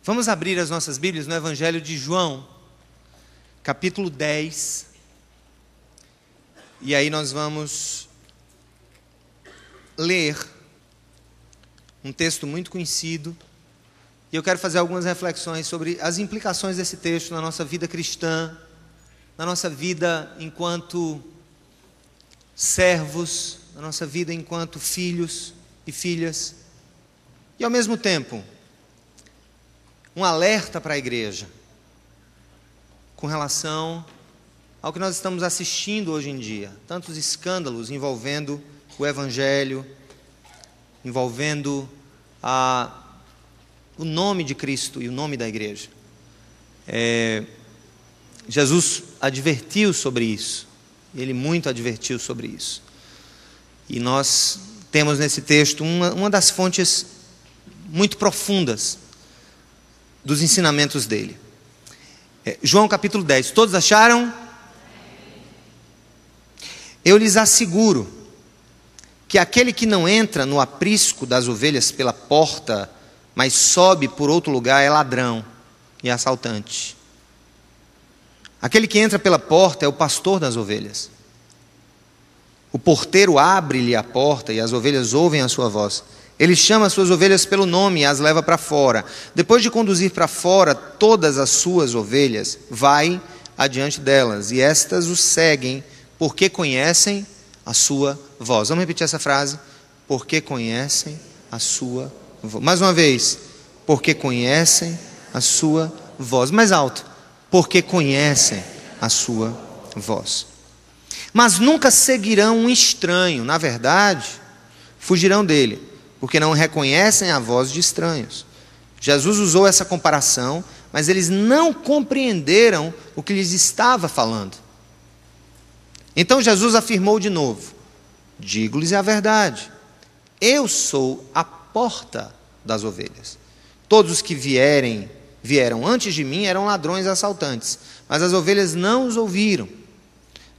Vamos abrir as nossas Bíblias no Evangelho de João, capítulo 10. E aí nós vamos ler um texto muito conhecido. E eu quero fazer algumas reflexões sobre as implicações desse texto na nossa vida cristã, na nossa vida enquanto servos, na nossa vida enquanto filhos e filhas. E ao mesmo tempo, um alerta para a igreja com relação ao que nós estamos assistindo hoje em dia. Tantos escândalos envolvendo o Evangelho, envolvendo o nome de Cristo e o nome da igreja. Jesus advertiu sobre isso. Ele muito advertiu sobre isso. E nós temos nesse texto uma das fontes muito profundas dos ensinamentos dele. João capítulo 10. Todos acharam? Eu lhes asseguro que aquele que não entra no aprisco das ovelhas pela porta, mas sobe por outro lugar, é ladrão e assaltante. Aquele que entra pela porta é o pastor das ovelhas. O porteiro abre-lhe a porta e as ovelhas ouvem a sua voz. Ele chama as suas ovelhas pelo nome e as leva para fora. Depois de conduzir para fora todas as suas ovelhas, vai adiante delas, e estas o seguem, porque conhecem a sua voz. Vamos repetir essa frase? Porque conhecem a sua voz. Mais uma vez. Porque conhecem a sua voz. Mais alto. Porque conhecem a sua voz. Mas nunca seguirão um estranho. Na verdade, fugirão dele, porque não reconhecem a voz de estranhos. Jesus usou essa comparação, mas eles não compreenderam o que lhes estava falando. Então Jesus afirmou de novo: digo-lhes a verdade, eu sou a porta das ovelhas. Todos os que vieram antes de mim eram ladrões e assaltantes, mas as ovelhas não os ouviram.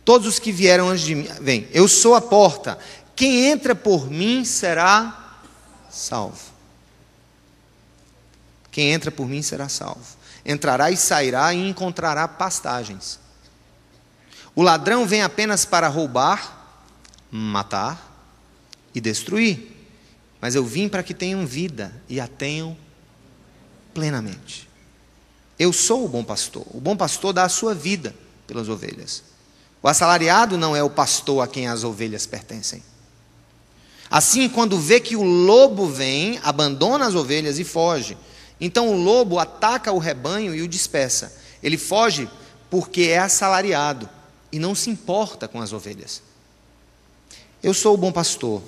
Todos os que vieram antes de mim, vem, eu sou a porta, quem entra por mim será salvo. Quem entra por mim será salvo. Entrará e sairá e encontrará pastagens. O ladrão vem apenas para roubar, matar e destruir. Mas eu vim para que tenham vida e a tenham plenamente. Eu sou o bom pastor. O bom pastor dá a sua vida pelas ovelhas. O assalariado não é o pastor a quem as ovelhas pertencem. Assim, quando vê que o lobo vem, abandona as ovelhas e foge. Então o lobo ataca o rebanho e o dispersa. Ele foge porque é assalariado e não se importa com as ovelhas. Eu sou o bom pastor.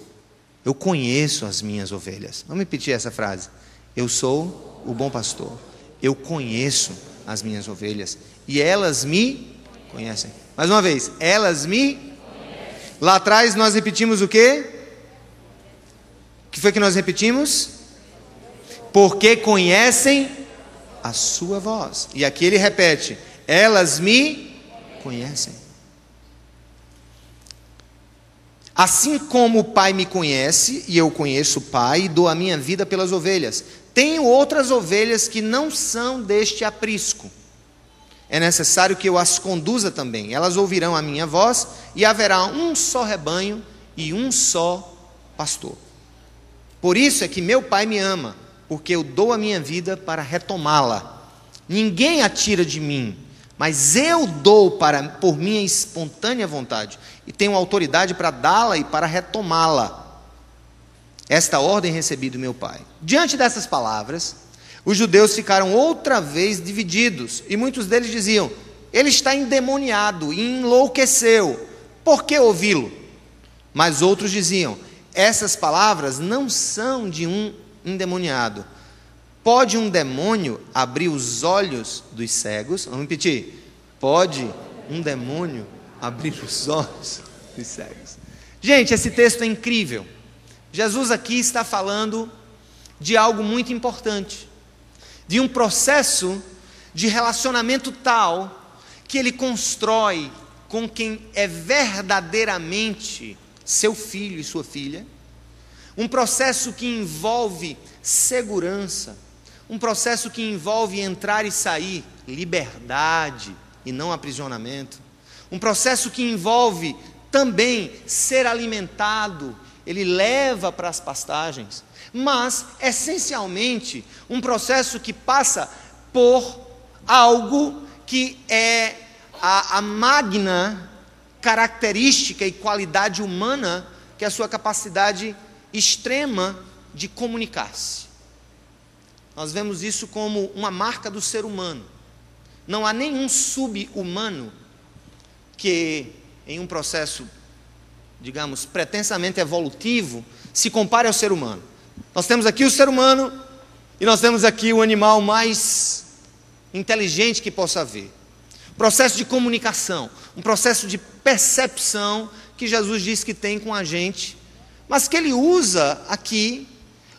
Eu conheço as minhas ovelhas. Vamos repetir essa frase. Eu sou o bom pastor. Eu conheço as minhas ovelhas e elas me conhecem. Mais uma vez, elas me conhecem. Lá atrás nós repetimos o quê? O que foi que nós repetimos? Porque conhecem a sua voz. E aqui ele repete: elas me conhecem. Assim como o Pai me conhece, e eu conheço o Pai, e dou a minha vida pelas ovelhas. Tenho outras ovelhas que não são deste aprisco. É necessário que eu as conduza também. Elas ouvirão a minha voz, e haverá um só rebanho e um só pastor. Por isso é que meu Pai me ama, porque eu dou a minha vida para retomá-la. Ninguém a tira de mim, mas eu dou por minha espontânea vontade, e tenho autoridade para dá-la e para retomá-la. Esta ordem recebi do meu Pai. Diante dessas palavras, os judeus ficaram outra vez divididos, e muitos deles diziam: ele está endemoniado e enlouqueceu, por que ouvi-lo? Mas outros diziam: essas palavras não são de um endemoniado. Pode um demônio abrir os olhos dos cegos? Vamos repetir. Pode um demônio abrir os olhos dos cegos? Gente, esse texto é incrível. Jesus aqui está falando de algo muito importante, de um processo de relacionamento tal que ele constrói com quem é verdadeiramente seu filho e sua filha, um processo que envolve segurança, um processo que envolve entrar e sair, liberdade e não aprisionamento. Um processo que envolve também ser alimentado, ele leva para as pastagens, mas essencialmente um processo que passa por algo que é a magna característica e qualidade humana, que é a sua capacidade extrema de comunicar-se. Nós vemos isso como uma marca do ser humano. Não há nenhum sub-humano que, em um processo, digamos, pretensamente evolutivo, se compare ao ser humano. Nós temos aqui o ser humano e nós temos aqui o animal mais inteligente que possa haver. Processo de comunicação, um processo de percepção que Jesus diz que tem com a gente, mas que ele usa aqui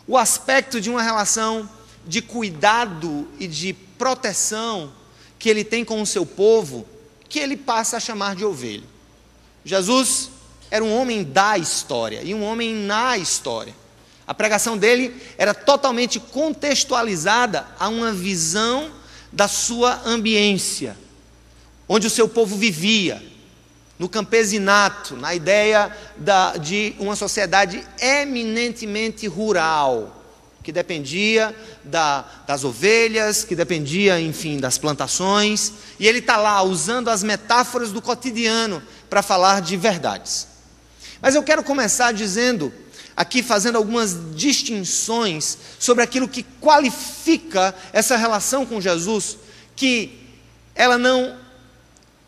o aspecto de uma relação de cuidado e de proteção que ele tem com o seu povo, que ele passa a chamar de ovelha. Jesus era um homem da história e um homem na história. A pregação dele era totalmente contextualizada a uma visão da sua ambiência, onde o seu povo vivia, no campesinato, na ideia de uma sociedade eminentemente rural, que dependia das ovelhas, que dependia, enfim, das plantações, e ele está lá usando as metáforas do cotidiano para falar de verdades. Mas eu quero começar dizendo, aqui fazendo algumas distinções sobre aquilo que qualifica essa relação com Jesus, que ela não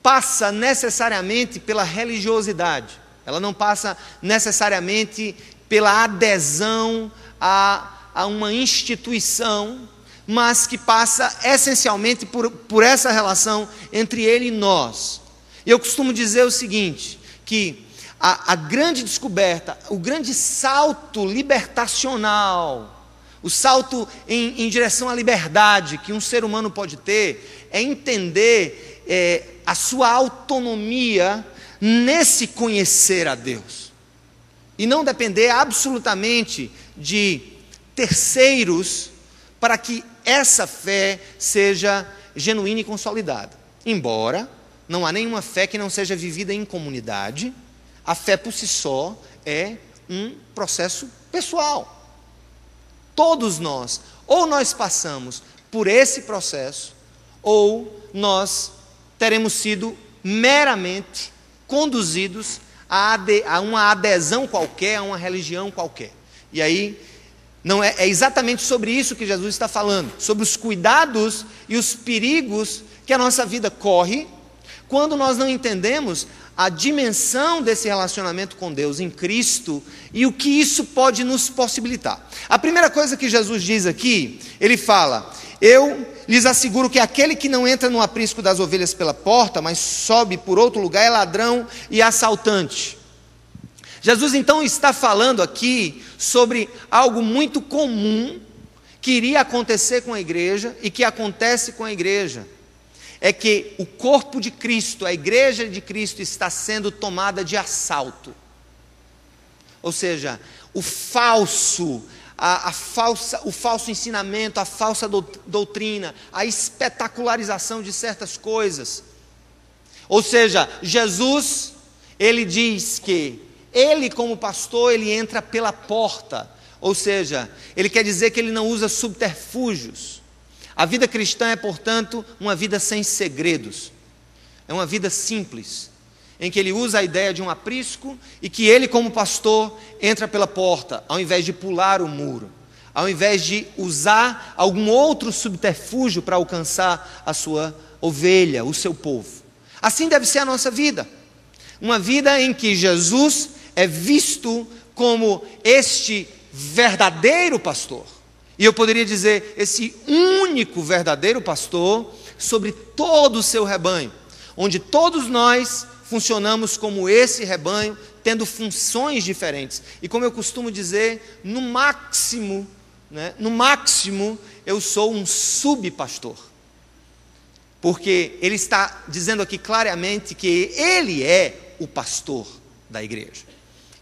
passa necessariamente pela religiosidade, ela não passa necessariamente pela adesão a uma instituição, mas que passa essencialmente por essa relação entre ele e nós. E eu costumo dizer o seguinte, que a grande descoberta, o grande salto libertacional, o salto em direção à liberdade que um ser humano pode ter, é entender a sua autonomia nesse conhecer a Deus, e não depender absolutamente de terceiros para que essa fé seja genuína e consolidada. Embora não há nenhuma fé que não seja vivida em comunidade, a fé por si só é um processo pessoal. Todos nós, ou nós passamos por esse processo, ou nós teremos sido meramente conduzidos a uma adesão qualquer, a uma religião qualquer. E aí, não é exatamente sobre isso que Jesus está falando, sobre os cuidados e os perigos que a nossa vida corre, quando nós não entendemos a dimensão desse relacionamento com Deus em Cristo e o que isso pode nos possibilitar. A primeira coisa que Jesus diz aqui, ele fala: eu lhes asseguro que aquele que não entra no aprisco das ovelhas pela porta, mas sobe por outro lugar, é ladrão e assaltante. Jesus então está falando aqui sobre algo muito comum que iria acontecer com a igreja e que acontece com a igreja. É que o corpo de Cristo, a igreja de Cristo, está sendo tomada de assalto. Ou seja, o falso ensinamento, a falsa doutrina, a espetacularização de certas coisas. Ou seja, Jesus, ele diz que ele, como pastor, ele entra pela porta. Ou seja, ele quer dizer que ele não usa subterfúgios. A vida cristã é, portanto, uma vida sem segredos. É uma vida simples, em que ele usa a ideia de um aprisco e que ele, como pastor, entra pela porta, ao invés de pular o muro, ao invés de usar algum outro subterfúgio para alcançar a sua ovelha, o seu povo. Assim deve ser a nossa vida. Uma vida em que Jesus é visto como este verdadeiro pastor. E eu poderia dizer, esse único verdadeiro pastor sobre todo o seu rebanho, onde todos nós funcionamos como esse rebanho, tendo funções diferentes. E como eu costumo dizer, no máximo, eu sou um subpastor. Porque ele está dizendo aqui claramente que ele é o pastor da igreja.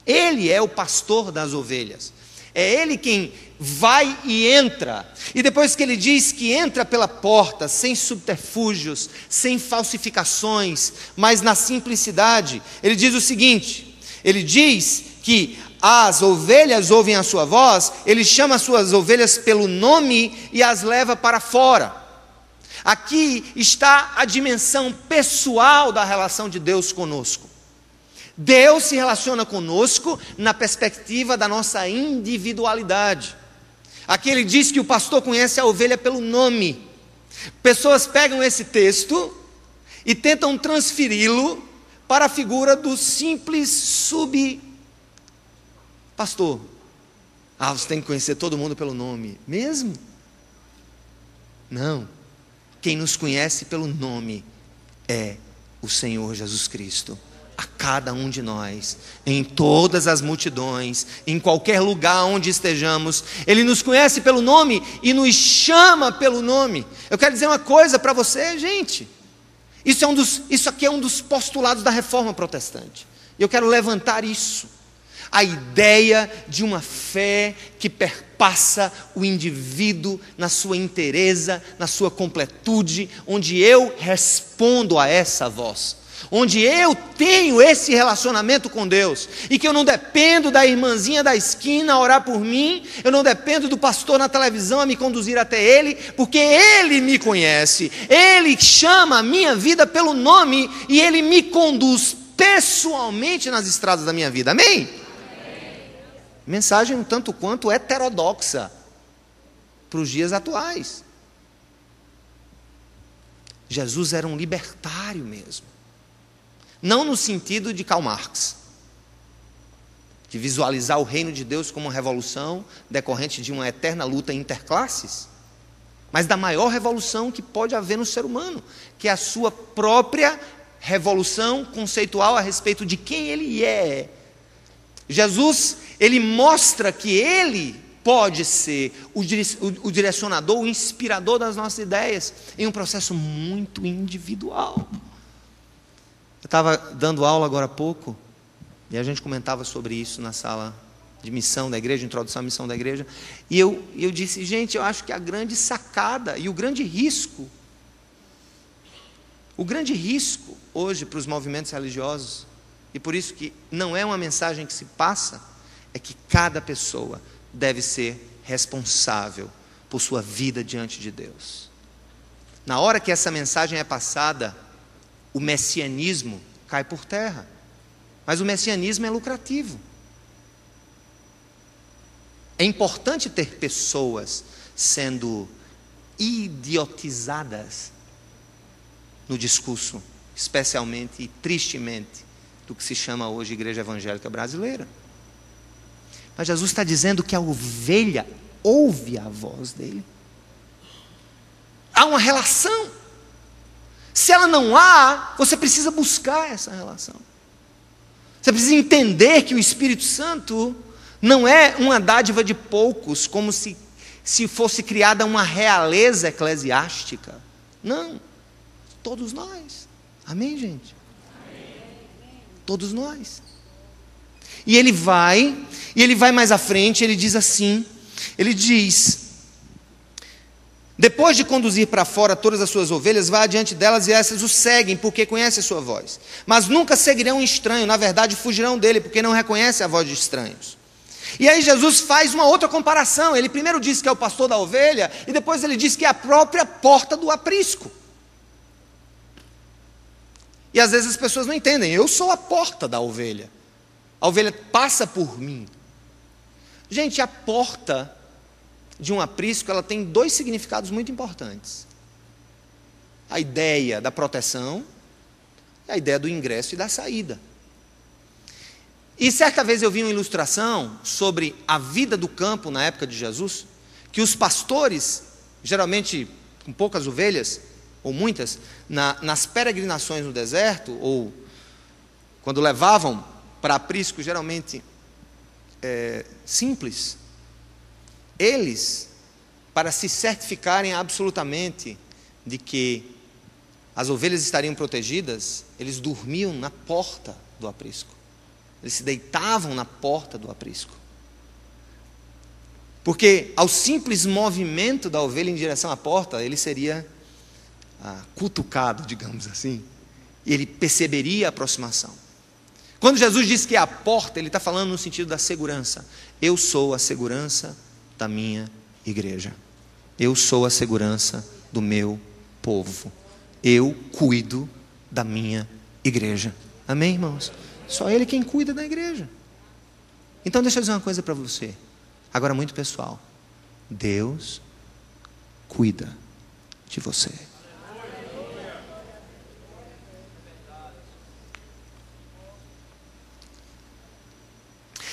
Ele é o pastor das ovelhas. É Ele quem vai e entra. E depois que Ele diz que entra pela porta, sem subterfúgios, sem falsificações, mas na simplicidade, Ele diz o seguinte: Ele diz que as ovelhas ouvem a sua voz, Ele chama as suas ovelhas pelo nome e as leva para fora. Aqui está a dimensão pessoal da relação de Deus conosco. Deus se relaciona conosco na perspectiva da nossa individualidade. Aqui Ele diz que o pastor conhece a ovelha pelo nome. Pessoas pegam esse texto e tentam transferi-lo para a figura do simples pastor. Você tem que conhecer todo mundo pelo nome. Mesmo? Não. Quem nos conhece pelo nome é o Senhor Jesus Cristo. A cada um de nós, em todas as multidões, em qualquer lugar onde estejamos, Ele nos conhece pelo nome e nos chama pelo nome. Eu quero dizer uma coisa para você, gente. Isso aqui é um dos postulados da Reforma Protestante. E eu quero levantar isso. A ideia de uma fé que perpassa o indivíduo na sua inteireza, na sua completude, onde eu respondo a essa voz, onde eu tenho esse relacionamento com Deus, e que eu não dependo da irmãzinha da esquina a orar por mim, eu não dependo do pastor na televisão a me conduzir até Ele, porque Ele me conhece, Ele chama a minha vida pelo nome, e Ele me conduz pessoalmente nas estradas da minha vida, amém? Mensagem um tanto quanto heterodoxa para os dias atuais. Jesus era um libertário mesmo. Não no sentido de Karl Marx, de visualizar o reino de Deus como uma revolução decorrente de uma eterna luta interclasses, mas da maior revolução que pode haver no ser humano, que é a sua própria revolução conceitual a respeito de quem ele é. Jesus, ele mostra que ele pode ser o direcionador, o inspirador das nossas ideias, em um processo muito individual. Eu estava dando aula agora há pouco, e a gente comentava sobre isso na sala de missão da igreja, introdução à missão da igreja, e eu disse, gente, eu acho que a grande sacada e o grande risco hoje para os movimentos religiosos, e por isso que não é uma mensagem que se passa, é que cada pessoa deve ser responsável por sua vida diante de Deus. Na hora que essa mensagem é passada, o messianismo cai por terra. Mas o messianismo é lucrativo. É importante ter pessoas sendo idiotizadas no discurso, especialmente e tristemente, do que se chama hoje Igreja Evangélica Brasileira. Mas Jesus está dizendo que a ovelha ouve a voz dele. Há uma relação. Se ela não há, você precisa buscar essa relação. Você precisa entender que o Espírito Santo não é uma dádiva de poucos, como se fosse criada uma realeza eclesiástica. Não, todos nós. Amém, gente? Todos nós. E ele vai mais à frente, ele diz assim, ele diz: depois de conduzir para fora todas as suas ovelhas, vai adiante delas e essas o seguem, porque conhecem a sua voz. Mas nunca seguirão um estranho, na verdade fugirão dele, porque não reconhecem a voz de estranhos. E aí Jesus faz uma outra comparação. Ele primeiro diz que é o pastor da ovelha, e depois ele diz que é a própria porta do aprisco. E às vezes as pessoas não entendem, eu sou a porta da ovelha. A ovelha passa por mim. Gente, a porta de um aprisco, ela tem dois significados muito importantes. A ideia da proteção e a ideia do ingresso e da saída. E certa vez eu vi uma ilustração sobre a vida do campo na época de Jesus, que os pastores, geralmente com poucas ovelhas, ou muitas, nas peregrinações no deserto, ou quando levavam para aprisco geralmente simples, eles, para se certificarem absolutamente de que as ovelhas estariam protegidas, eles dormiam na porta do aprisco. Eles se deitavam na porta do aprisco. Porque ao simples movimento da ovelha em direção à porta, ele seria cutucado, digamos assim, e ele perceberia a aproximação. Quando Jesus diz que é a porta, ele está falando no sentido da segurança. Eu sou a segurança da minha igreja. Eu sou a segurança do meu povo. Eu cuido da minha igreja. Amém, irmãos? Só Ele quem cuida da igreja. Então deixa eu dizer uma coisa para você, agora muito pessoal. Deus cuida de você.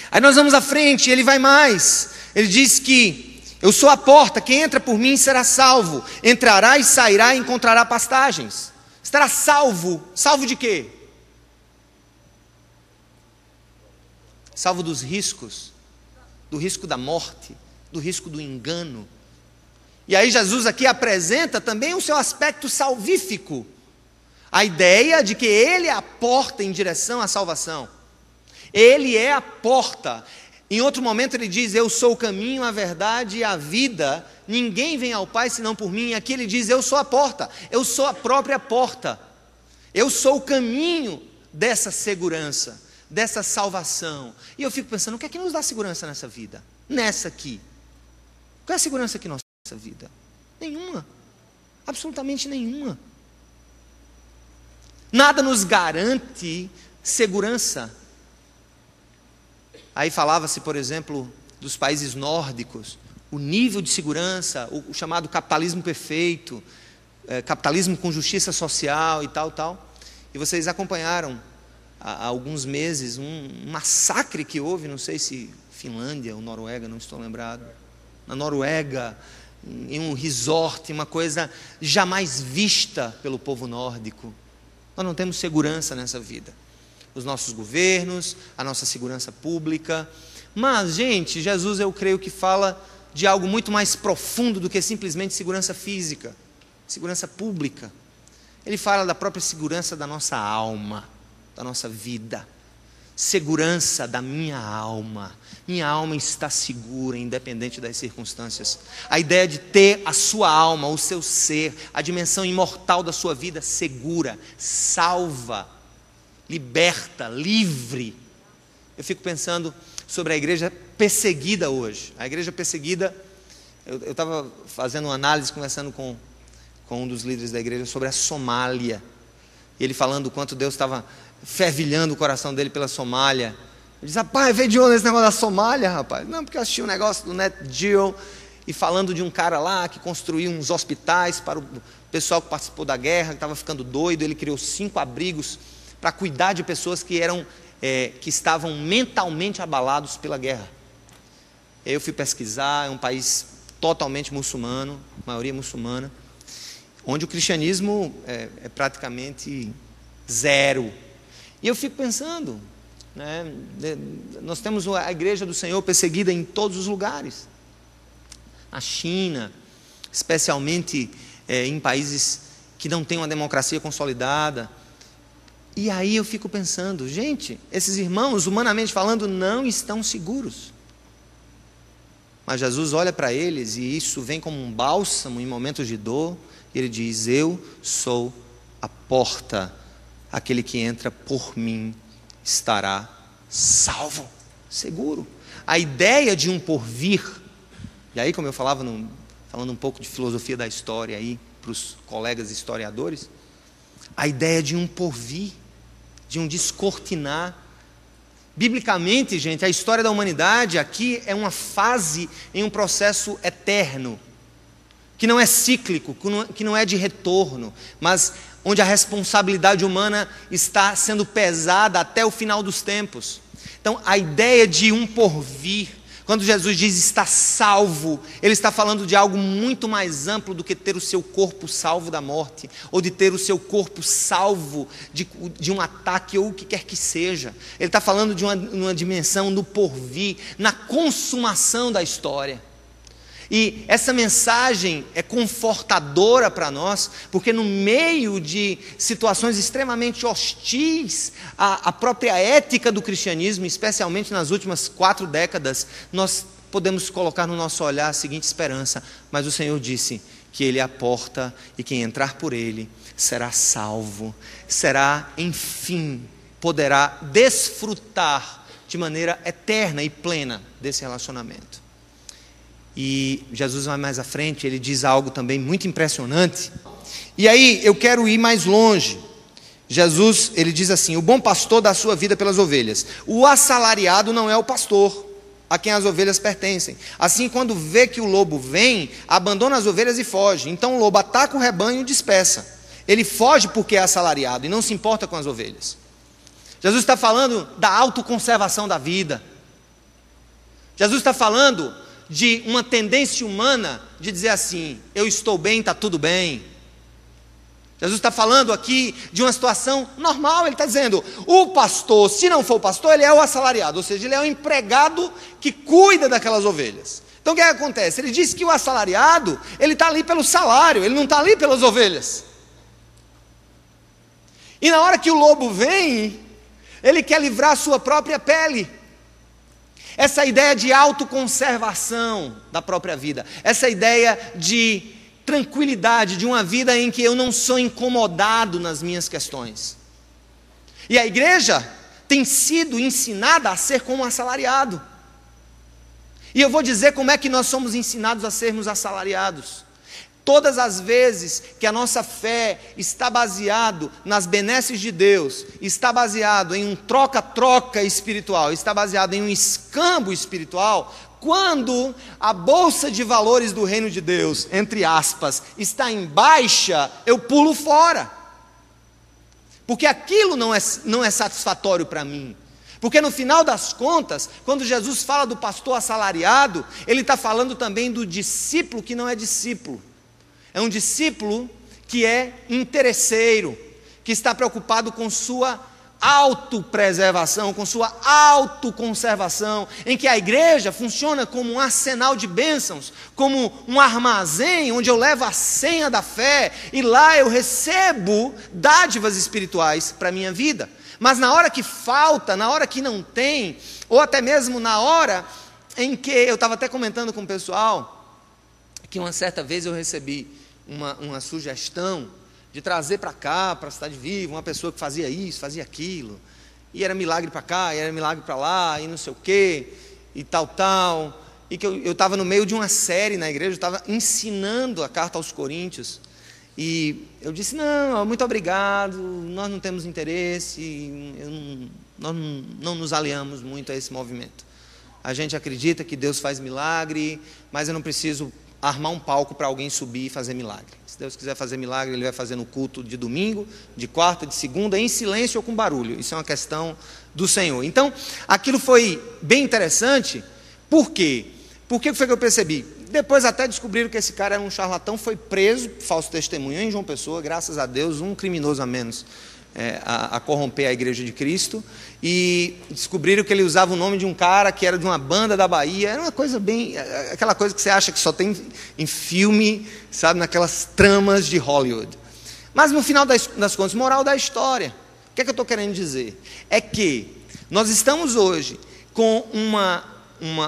Aí nós vamos à frente, ele vai mais. Ele diz que eu sou a porta, quem entra por mim será salvo. Entrará e sairá e encontrará pastagens. Estará salvo. Salvo de quê? Salvo dos riscos. Do risco da morte, do risco do engano. E aí Jesus aqui apresenta também o seu aspecto salvífico. A ideia de que Ele é a porta em direção à salvação. Ele é a porta. Em outro momento ele diz, eu sou o caminho, a verdade e a vida. Ninguém vem ao Pai senão por mim. E aqui ele diz, eu sou a porta. Eu sou a própria porta. Eu sou o caminho dessa segurança, dessa salvação. E eu fico pensando, o que é que nos dá segurança nessa vida? Nessa aqui. Qual é a segurança que nós temos nessa vida? Nenhuma. Absolutamente nenhuma. Nada nos garante segurança. Aí falava-se, por exemplo, dos países nórdicos, o nível de segurança, o chamado capitalismo perfeito, capitalismo com justiça social e tal, tal. E vocês acompanharam há alguns meses um massacre que houve, não sei se Finlândia ou Noruega, não estou lembrado. Na Noruega, em um resort, uma coisa jamais vista pelo povo nórdico. Nós não temos segurança nessa vida. Os nossos governos, a nossa segurança pública. Mas, gente, Jesus, eu creio que fala de algo muito mais profundo do que simplesmente segurança física, segurança pública. Ele fala da própria segurança da nossa alma, da nossa vida. Segurança da minha alma. Minha alma está segura, independente das circunstâncias. A ideia de ter a sua alma, o seu ser, a dimensão imortal da sua vida segura, salva, liberta, livre. Eu fico pensando sobre a igreja perseguida hoje. A igreja perseguida, eu estava fazendo uma análise, conversando com um dos líderes da igreja sobre a Somália. E ele falando o quanto Deus estava fervilhando o coração dele pela Somália. Ele diz, rapaz, veio de onde esse negócio da Somália, rapaz? Não, porque eu assisti um negócio do Net Geo, e falando de um cara lá que construiu uns hospitais para o pessoal que participou da guerra, que estava ficando doido. Ele criou 5 abrigos para cuidar de pessoas que estavam mentalmente abalados pela guerra. Eu fui pesquisar, é um país totalmente muçulmano, maioria muçulmana, onde o cristianismo é praticamente zero. E eu fico pensando, né, nós temos a igreja do Senhor perseguida em todos os lugares. Na China, especialmente em países que não têm uma democracia consolidada. E aí eu fico pensando, gente, esses irmãos, humanamente falando, não estão seguros. Mas Jesus olha para eles e isso vem como um bálsamo em momentos de dor. E ele diz, eu sou a porta, aquele que entra por mim estará salvo, seguro. A ideia de um porvir, e aí como eu falava, falando um pouco de filosofia da história aí, para os colegas historiadores, a ideia de um porvir, de um descortinar. Biblicamente, gente, a história da humanidade aqui é uma fase em um processo eterno, que não é cíclico, que não é de retorno, mas onde a responsabilidade humana está sendo pesada até o final dos tempos. Então, a ideia de um porvir, quando Jesus diz está salvo, Ele está falando de algo muito mais amplo do que ter o seu corpo salvo da morte, ou de ter o seu corpo salvo de um ataque, ou o que quer que seja. Ele está falando de uma dimensão no porvir, na consumação da história. E essa mensagem é confortadora para nós, porque no meio de situações extremamente hostis à própria ética do cristianismo, especialmente nas últimas 4 décadas, nós podemos colocar no nosso olhar a seguinte esperança: mas o Senhor disse que Ele é a porta, e quem entrar por Ele será salvo, será, enfim, poderá desfrutar de maneira eterna e plena desse relacionamento. E Jesus vai mais à frente, ele diz algo também muito impressionante. E aí eu quero ir mais longe. Jesus, ele diz assim: o bom pastor dá a sua vida pelas ovelhas. O assalariado não é o pastor a quem as ovelhas pertencem. Assim, quando vê que o lobo vem, abandona as ovelhas e foge. Então o lobo ataca o rebanho e dispersa. Ele foge porque é assalariado e não se importa com as ovelhas. Jesus está falando da autoconservação da vida. Jesus está falando de uma tendência humana de dizer assim: eu estou bem, está tudo bem. Jesus está falando aqui de uma situação normal. Ele está dizendo: o pastor, se não for o pastor, ele é o assalariado, ou seja, ele é o empregado que cuida daquelas ovelhas. Então o que acontece? Ele diz que o assalariado, ele está ali pelo salário, ele não está ali pelas ovelhas. E na hora que o lobo vem, ele quer livrar a sua própria pele. Essa ideia de autoconservação da própria vida, essa ideia de tranquilidade, de uma vida em que eu não sou incomodado nas minhas questões. E a igreja tem sido ensinada a ser como um assalariado. E eu vou dizer como é que nós somos ensinados a sermos assalariados. Todas as vezes que a nossa fé está baseado nas benesses de Deus, está baseado em um troca-troca espiritual, está baseado em um escambo espiritual, quando a bolsa de valores do reino de Deus, entre aspas, está em baixa, eu pulo fora. Porque aquilo não é satisfatório para mim. Porque no final das contas, quando Jesus fala do pastor assalariado, ele está falando também do discípulo que não é discípulo. É um discípulo que é interesseiro, que está preocupado com sua autopreservação, com sua autoconservação, em que a igreja funciona como um arsenal de bênçãos, como um armazém onde eu levo a senha da fé e lá eu recebo dádivas espirituais para a minha vida. Mas na hora que falta, na hora que não tem, ou até mesmo na hora em que eu estava até comentando com o pessoal, que uma certa vez eu recebi uma sugestão de trazer para cá, para a Cidade Viva, uma pessoa que fazia isso, fazia aquilo, e era milagre para cá, e era milagre para lá, e não sei o quê, e tal, e que eu estava no meio de uma série na igreja, eu estava ensinando a carta aos Coríntios, e eu disse: não, muito obrigado, nós não temos interesse, nós não nos aliamos muito a esse movimento. A gente acredita que Deus faz milagre, mas eu não preciso armar um palco para alguém subir e fazer milagre. Se Deus quiser fazer milagre, Ele vai fazer no culto de domingo, de quarta, de segunda, em silêncio ou com barulho. Isso é uma questão do Senhor. Então, aquilo foi bem interessante. Por quê? Por que foi que eu percebi? Depois até descobriram que esse cara era um charlatão, foi preso, falso testemunho em João Pessoa, graças a Deus, um criminoso a menos a corromper a igreja de Cristo, e descobriram que ele usava o nome de um cara que era de uma banda da Bahia. Era uma coisa bem, aquela coisa que você acha que só tem em filme, sabe, naquelas tramas de Hollywood. Mas no final das contas, moral da história, o que é que eu estou querendo dizer? É que nós estamos hoje com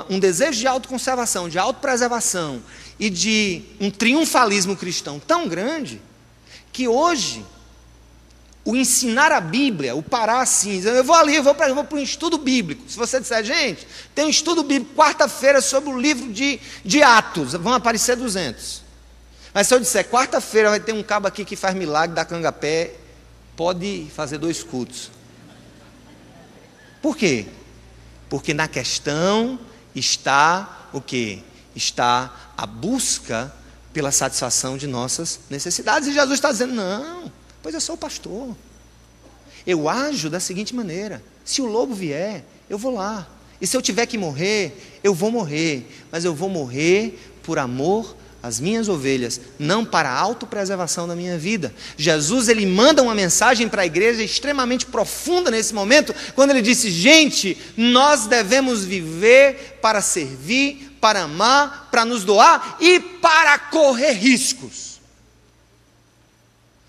um desejo de autoconservação, de autopreservação e de um triunfalismo cristão tão grande, que hoje o ensinar a Bíblia, o parar assim, eu vou ali, eu vou para um estudo bíblico. Se você disser: gente, tem um estudo bíblico quarta-feira sobre o livro de Atos, vão aparecer 200. Mas se eu disser: quarta-feira vai ter um cabo aqui que faz milagre da Cangapé, pode fazer 2 cultos. Por quê? Porque na questão está o quê? Está a busca pela satisfação de nossas necessidades. E Jesus está dizendo: não, pois eu sou o pastor. Eu ajo da seguinte maneira: se o lobo vier, eu vou lá. E se eu tiver que morrer, eu vou morrer. Mas eu vou morrer por amor às minhas ovelhas, não para a autopreservação da minha vida. Jesus, ele manda uma mensagem para a igreja extremamente profunda nesse momento, quando ele disse: gente, nós devemos viver para servir, para amar, para nos doar e para correr riscos.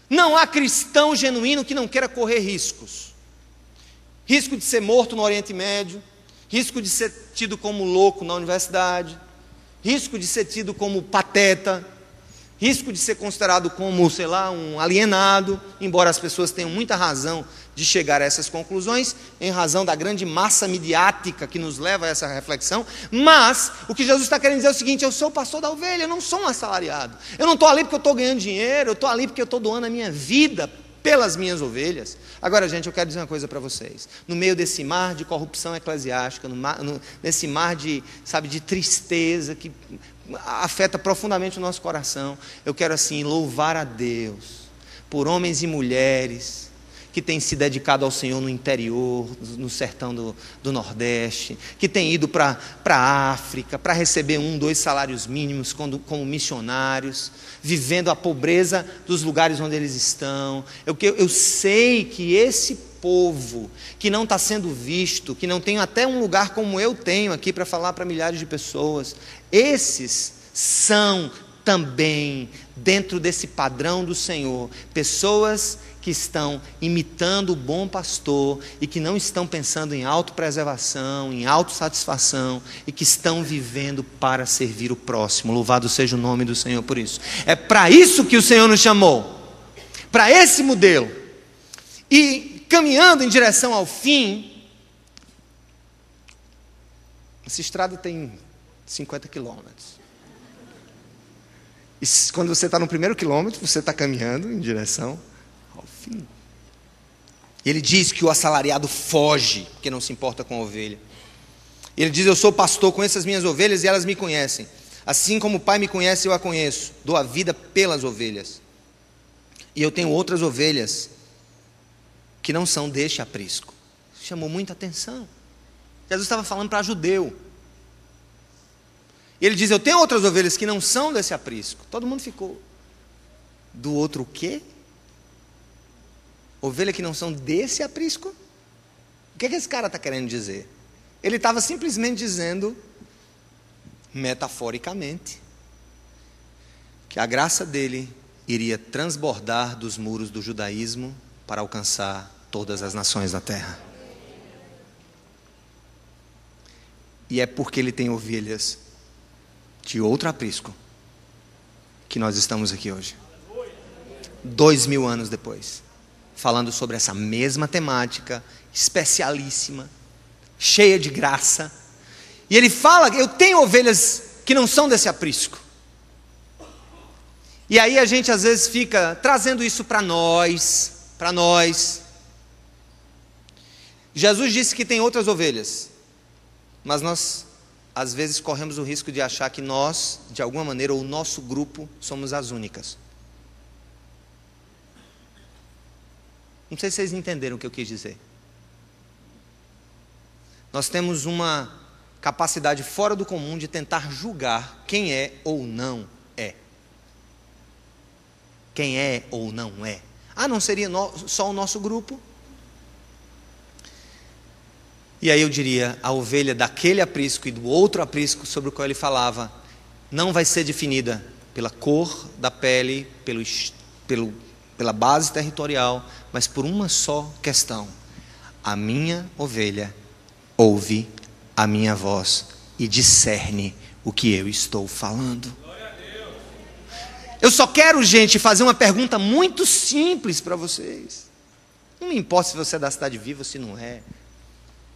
Não há cristão genuíno que não queira correr riscos. Risco de ser morto no Oriente Médio, risco de ser tido como louco na universidade, risco de ser tido como pateta, risco de ser considerado como, sei lá, um alienado, embora as pessoas tenham muita razão de chegar a essas conclusões, em razão da grande massa midiática que nos leva a essa reflexão. Mas o que Jesus está querendo dizer é o seguinte: eu sou o pastor da ovelha, eu não sou um assalariado, eu não estou ali porque eu estou ganhando dinheiro, eu estou ali porque eu estou doando a minha vida pelas minhas ovelhas. Agora, gente, eu quero dizer uma coisa para vocês: no meio desse mar de corrupção eclesiástica, nesse mar de, sabe, de tristeza que afeta profundamente o nosso coração, eu quero assim louvar a Deus por homens e mulheres que têm se dedicado ao Senhor no interior, no sertão do Nordeste, que têm ido para a África para receber 1, 2 salários mínimos como missionários, vivendo a pobreza dos lugares onde eles estão. Eu sei que esse povo que não está sendo visto, que não tem até um lugar como eu tenho aqui para falar para milhares de pessoas, esses são também, dentro desse padrão do Senhor, pessoas que estão imitando o bom pastor e que não estão pensando em autopreservação, em autossatisfação, e que estão vivendo para servir o próximo. Louvado seja o nome do Senhor por isso. É para isso que o Senhor nos chamou, para esse modelo. E caminhando em direção ao fim, essa estrada tem 50 quilômetros. E quando você está no primeiro quilômetro, você está caminhando em direção ao fim. Ele diz que o assalariado foge, porque não se importa com a ovelha. Ele diz: eu sou pastor, conheço as minhas ovelhas e elas me conhecem. Assim como o Pai me conhece, eu a conheço. Dou a vida pelas ovelhas. E eu tenho outras ovelhas que não são deste aprisco. Chamou muita atenção. Jesus estava falando para judeu. Ele diz: eu tenho outras ovelhas que não são desse aprisco. Todo mundo ficou: do outro o quê? Ovelha que não são desse aprisco? O que esse cara está querendo dizer? Ele estava simplesmente dizendo, metaforicamente, que a graça dele iria transbordar dos muros do judaísmo para alcançar todas as nações da terra. E é porque ele tem ovelhas de outro aprisco que nós estamos aqui hoje, 2000 anos depois, falando sobre essa mesma temática especialíssima, cheia de graça. E ele fala: eu tenho ovelhas que não são desse aprisco. E aí a gente às vezes fica trazendo isso para nós. Jesus disse que tem outras ovelhas, mas nós às vezes corremos o risco de achar que nós, de alguma maneira, ou o nosso grupo, somos as únicas. Não sei se vocês entenderam o que eu quis dizer. Nós temos uma capacidade fora do comum de tentar julgar quem é ou não é. Quem é ou não é. Ah, não seria só o nosso grupo? E aí eu diria: a ovelha daquele aprisco e do outro aprisco sobre o qual ele falava, não vai ser definida pela cor da pele, pela base territorial, mas por uma só questão: a minha ovelha ouve a minha voz e discerne o que eu estou falando. Eu só quero, gente, fazer uma pergunta muito simples para vocês. Não me importa se você é da Cidade Viva ou se não é,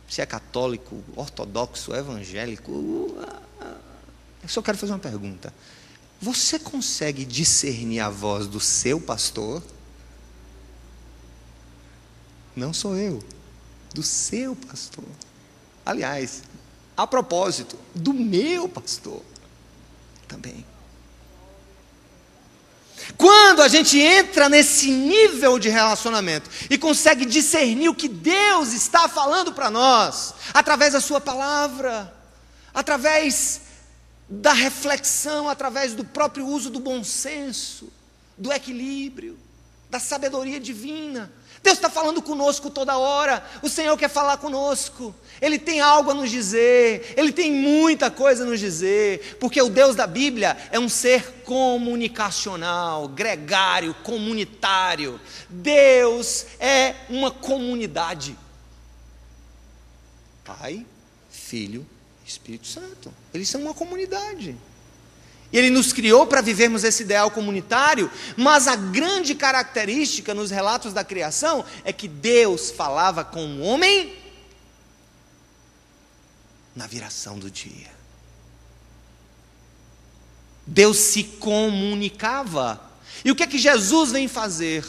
se é católico, ortodoxo, evangélico. Eu só quero fazer uma pergunta: você consegue discernir a voz do seu pastor? Não sou eu, do seu pastor. Aliás, a propósito, do meu pastor também. Quando a gente entra nesse nível de relacionamento e consegue discernir o que Deus está falando para nós, através da sua palavra, através da reflexão, através do próprio uso do bom senso, do equilíbrio, da sabedoria divina. Deus está falando conosco toda hora. O Senhor quer falar conosco. Ele tem algo a nos dizer. Ele tem muita coisa a nos dizer. Porque o Deus da Bíblia é um ser comunicacional, gregário, comunitário. Deus é uma comunidade. Pai, Filho e Espírito Santo. Eles são uma comunidade. E Ele nos criou para vivermos esse ideal comunitário, mas a grande característica nos relatos da criação é que Deus falava com o homem na viração do dia. Deus se comunicava. E o que é que Jesus vem fazer?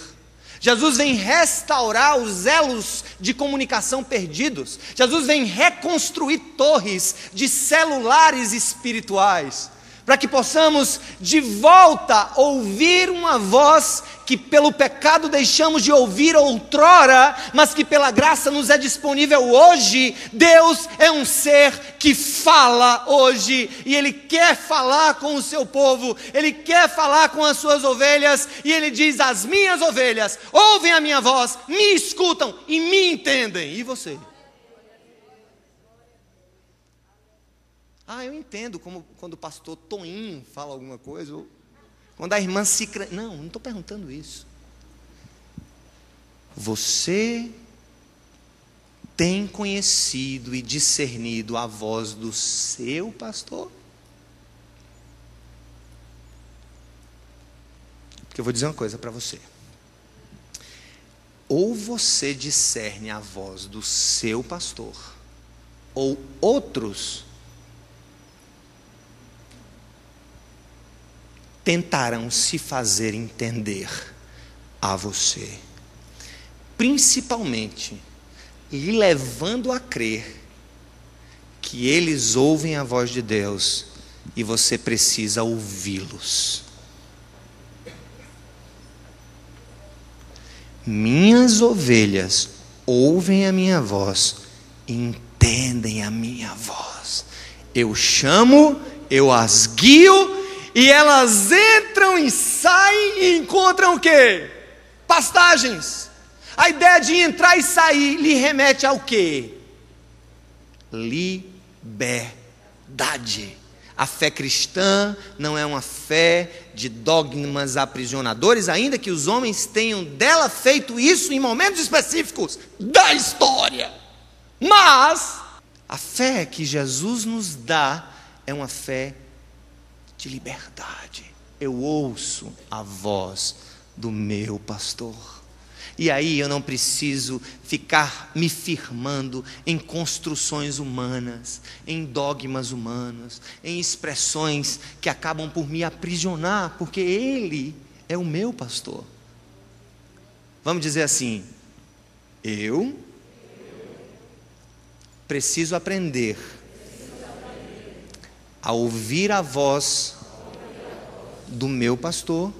Jesus vem restaurar os elos de comunicação perdidos. Jesus vem reconstruir torres de celulares espirituais, para que possamos de volta ouvir uma voz que pelo pecado deixamos de ouvir outrora, mas que pela graça nos é disponível hoje. Deus é um ser que fala hoje, e Ele quer falar com o seu povo, Ele quer falar com as suas ovelhas, e Ele diz: as minhas ovelhas ouvem a minha voz, me escutam e me entendem. E você? Eu entendo como quando o pastor Toninho fala alguma coisa, ou quando a irmã Cicra... Não estou perguntando isso. Você tem conhecido e discernido a voz do seu pastor? Porque eu vou dizer uma coisa para você. Ou você discerne a voz do seu pastor, ou outros tentarão se fazer entender a você, principalmente lhe levando a crer que eles ouvem a voz de Deus e você precisa ouvi-los. Minhas ovelhas ouvem a minha voz e entendem a minha voz. Eu chamo, eu as guio, e elas entram e saem e encontram o quê? Pastagens. A ideia de entrar e sair lhe remete ao quê? Liberdade. A fé cristã não é uma fé de dogmas aprisionadores, ainda que os homens tenham dela feito isso em momentos específicos da história. Mas a fé que Jesus nos dá é uma fé de liberdade. Eu ouço a voz do meu pastor. E aí eu não preciso ficar me firmando em construções humanas, em dogmas humanos, em expressões que acabam por me aprisionar, porque Ele é o meu pastor. Vamos dizer assim: eu preciso aprender a ouvir a voz do meu pastor,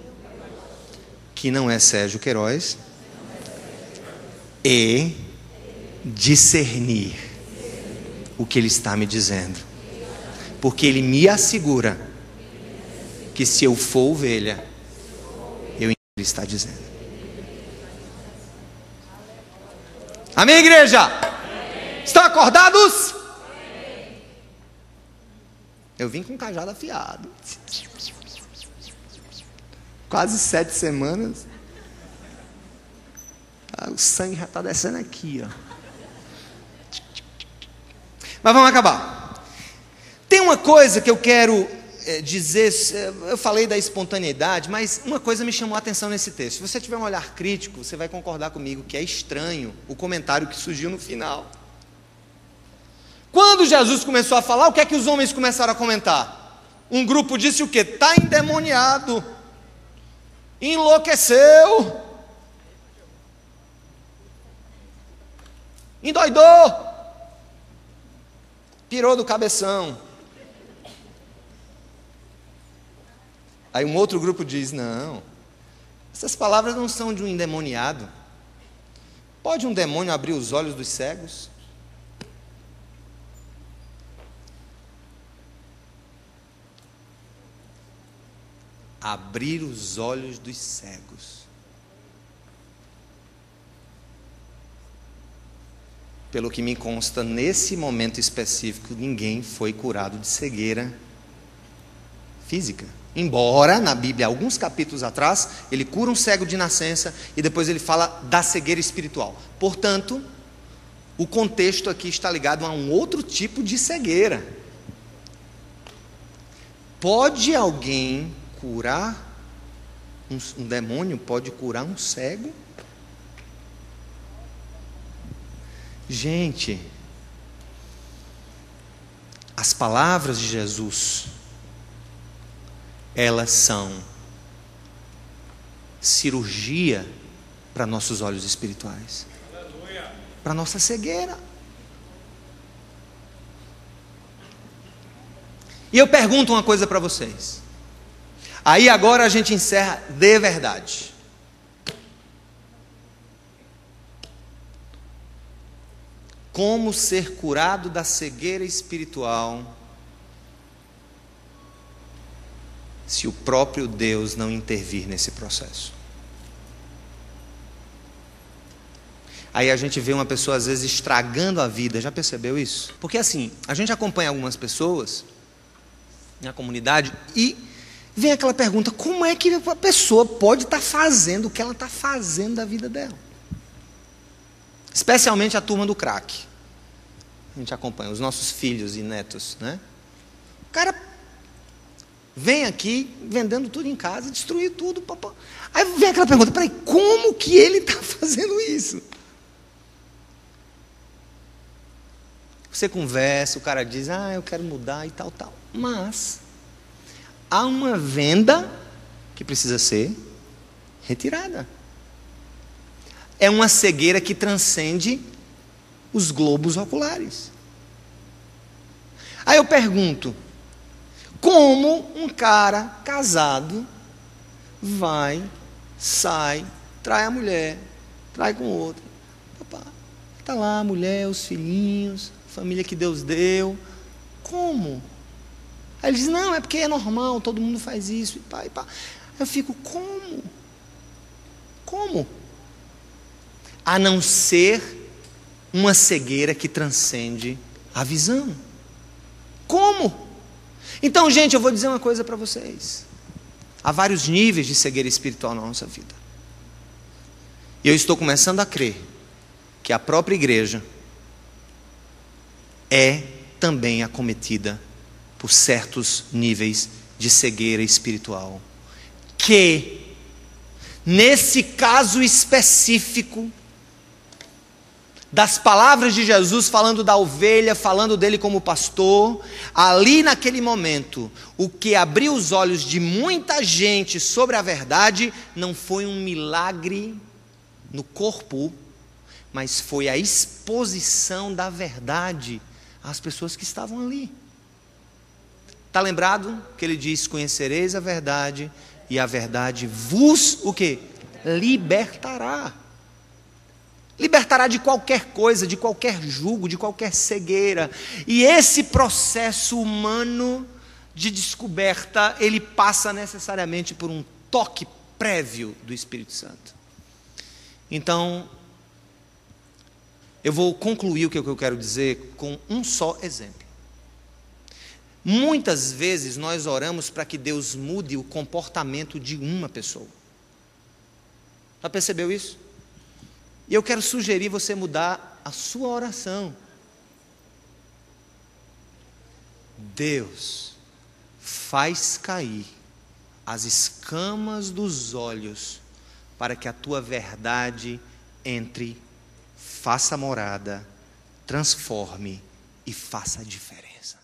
que não é Sérgio Queiroz, e discernir o que ele está me dizendo, porque ele me assegura que se eu for ovelha, eu entendo o que ele está dizendo. Amém, igreja? Estão acordados? Eu vim com um cajado afiado. Quase 7 semanas. O sangue já está descendo aqui, ó. Mas vamos acabar. Tem uma coisa que eu quero dizer. Eu falei da espontaneidade, mas uma coisa me chamou a atenção nesse texto. Se você tiver um olhar crítico, você vai concordar comigo que é estranho o comentário que surgiu no final. Quando Jesus começou a falar, o que é que os homens começaram a comentar? Um grupo disse o quê? Está endemoniado, enlouqueceu, endoidou, pirou do cabeção. Aí um outro grupo diz: não, essas palavras não são de um endemoniado. Pode um demônio abrir os olhos dos cegos? Abrir os olhos dos cegos. Pelo que me consta, nesse momento específico, ninguém foi curado de cegueira física. Embora, na Bíblia, alguns capítulos atrás, ele cura um cego de nascença e depois ele fala da cegueira espiritual. Portanto, O contexto aqui está ligado a um outro tipo de cegueira. Pode alguém curar um demônio? Pode curar um cego? Gente, as palavras de Jesus, elas são cirurgia para nossos olhos espirituais, para nossa cegueira. E eu pergunto uma coisa para vocês. Aí agora a gente encerra de verdade. Como ser curado da cegueira espiritual se o próprio Deus não intervir nesse processo? Aí a gente vê uma pessoa às vezes estragando a vida, já percebeu isso? Porque assim, a gente acompanha algumas pessoas na comunidade e vem aquela pergunta: como é que a pessoa pode estar fazendo o que ela está fazendo da vida dela? Especialmente a turma do crack. A gente acompanha os nossos filhos e netos, né? O cara vem aqui vendendo tudo em casa, destruir tudo. Papá. Aí vem aquela pergunta: peraí, como que ele está fazendo isso? Você conversa, o cara diz: eu quero mudar e tal, tal. Mas há uma venda que precisa ser retirada. É uma cegueira que transcende os globos oculares. Aí eu pergunto: como um cara casado vai, sai, trai a mulher, trai com outra? Está lá a mulher, os filhinhos, a família que Deus deu. Como? Aí ele diz: não, é porque é normal, todo mundo faz isso. E pá, e pá. Eu fico: como? Como? A não ser uma cegueira que transcende a visão. Como? Então, gente, eu vou dizer uma coisa para vocês. Há vários níveis de cegueira espiritual na nossa vida. E eu estou começando a crer que a própria igreja é também acometida por certos níveis de cegueira espiritual. Que, nesse caso específico, das palavras de Jesus falando da ovelha, falando dele como pastor, ali naquele momento, o que abriu os olhos de muita gente sobre a verdade não foi um milagre no corpo, mas foi a exposição da verdade às pessoas que estavam ali. Está lembrado que ele diz: conhecereis a verdade e a verdade vos, o quê? Libertará. Libertará de qualquer coisa, de qualquer jugo, de qualquer cegueira. E esse processo humano de descoberta, ele passa necessariamente por um toque prévio do Espírito Santo. Então, eu vou concluir o que eu quero dizer com um só exemplo. Muitas vezes nós oramos para que Deus mude o comportamento de uma pessoa. Já percebeu isso? E eu quero sugerir você mudar a sua oração. Deus, faz cair as escamas dos olhos para que a tua verdade entre, faça morada, transforme e faça a diferença.